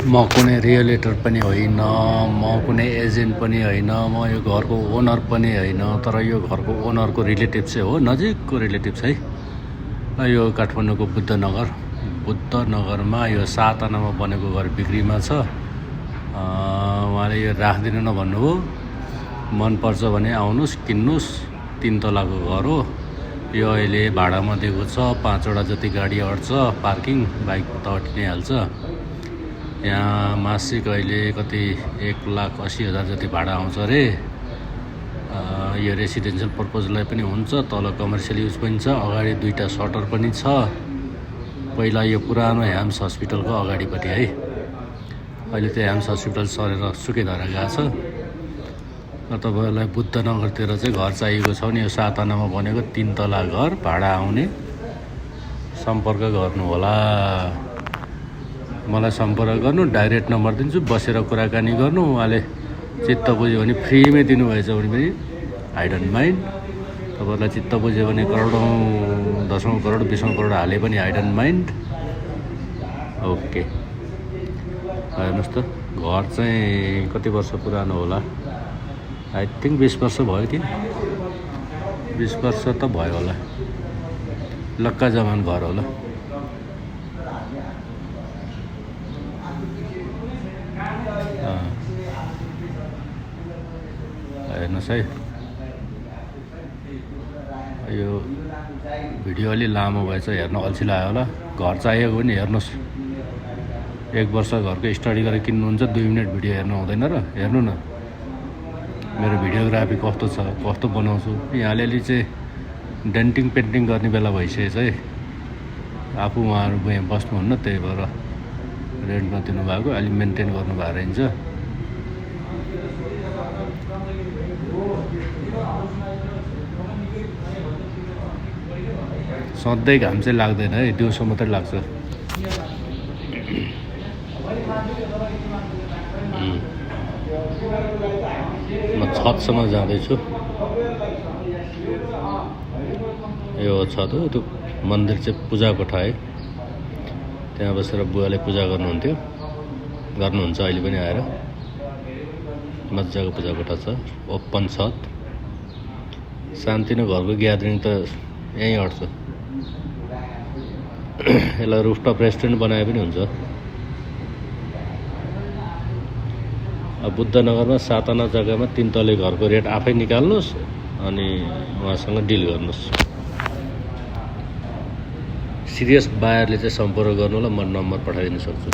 म कुनै रियलिटर पनि होइन, म कुनै एजेन्ट पनि होइन, म यो घरको ओनर पनि होइन, तर यो घरको ओनरको रिलेटिभ चाहिँ हो, नजिकको रिलेटिभ है। यो काठमाडौँको बुद्धनगरमा यो 7 आनामा बनेको घर बिक्रीमा छ। उहाँले यो राख्दिनु न भन्नुभयो। मनपर्छ भने आउनुहोस्, किन्नुहोस्। 3 तलाको घर हो यो। अहिले भाडामा दिएको छ। 5 वटा जति गाडी अट्छ, पार्किङ बाइक त अटि नै हाल्छ। यहाँ मासिक अहिले कति 1,80,000 जति भाडा आउँछ अरे। यो रेसिडेन्सियल पर्पजलाई पनि हुन्छ, तल कमर्सियल युज पनि छ, अगाडि 2टा सटर पनि छ। पहिला यो पुरानो ह्याम्स हस्पिटलको अगाडिपट्टि है। अहिले त्यो ह्याम्स हस्पिटल सरेर सुकेधरा गएको छ। तपाईँहरूलाई बुद्धनगरतिर चाहिँ घर चाहिएको छ भने यो 7 आनामा बनेको 3 तला घर भाडा आउने सम्पर्क गर्नु होला। मलाई सम्पर्क गर्नु, डाइरेक्ट नम्बर दिन्छु, बसेर कुराकानी गर्नु। उहाँले चित्त बुझ्यो भने फ्रीमै दिनुभएछ भने पनि आई डोन्ट माइन्ड। तपाईँहरूलाई चित्त बुझ्यो भने करोडौँ, 10औँ करोड, 20औँ करोड हाले पनि आई डोन्ट माइन्ड। ओके, हेर्नुहोस् त घर चाहिँ कति वर्ष पुरानो होला। आई थिङ्क 20 वर्ष भयो कि 20 वर्ष त भयो होला। लक्का जमान घर होला। हेर्नुहोस् है, यो भिडियो अलि लामो भएछ, हेर्न अल्छी लाग्यो होला। घर चाहिएको भने हेर्नुहोस्। 1 वर्ष घरको स्टडी गरेर किन्नुहुन्छ, 2 मिनट भिडियो हेर्नु हुँदैन र। हेर्नु न मेरो भिडियोग्राफी कस्तो छ, कस्तो बनाउँछु। यहाँ अलिअलि चाहिँ डेन्टिङ पेन्टिङ गर्ने बेला भइसकेछ है। आफू उहाँहरू बस्नुहुन्न, त्यही भएर रेन्टमा दिनुभएको, अलि मेन्टेन गर्नुभएको रहन्छ। सधैँ घाम चाहिँ लाग्दैन है, दिउँसो मात्रै लाग्छ। म छतसम्म जाँदैछु। यो छत हो, त्यो मन्दिर चाहिँ पूजा कोठा है। त्यहाँ बसेर बुवाले पूजा गर्नुहुन्छ अहिले पनि आएर। मजाको पूजा कोठा छ, ओपन छत। शान्ति नै घरको ग्यादरिङ त यहीँ अट्छ। यसलाई रुफटप रेस्टुरेन्ट बनाए पनि हुन्छ। अब बुद्धनगरमा 7 आना जग्गामा 3 तले घरको रेट आफै निकाल्नुहोस् अनि उहाँसँग डिल गर्नुहोस्। सिरियस बायरले चाहिँ सम्पर्क गर्नु होला, म नम्बर पठाइदिन सक्छु।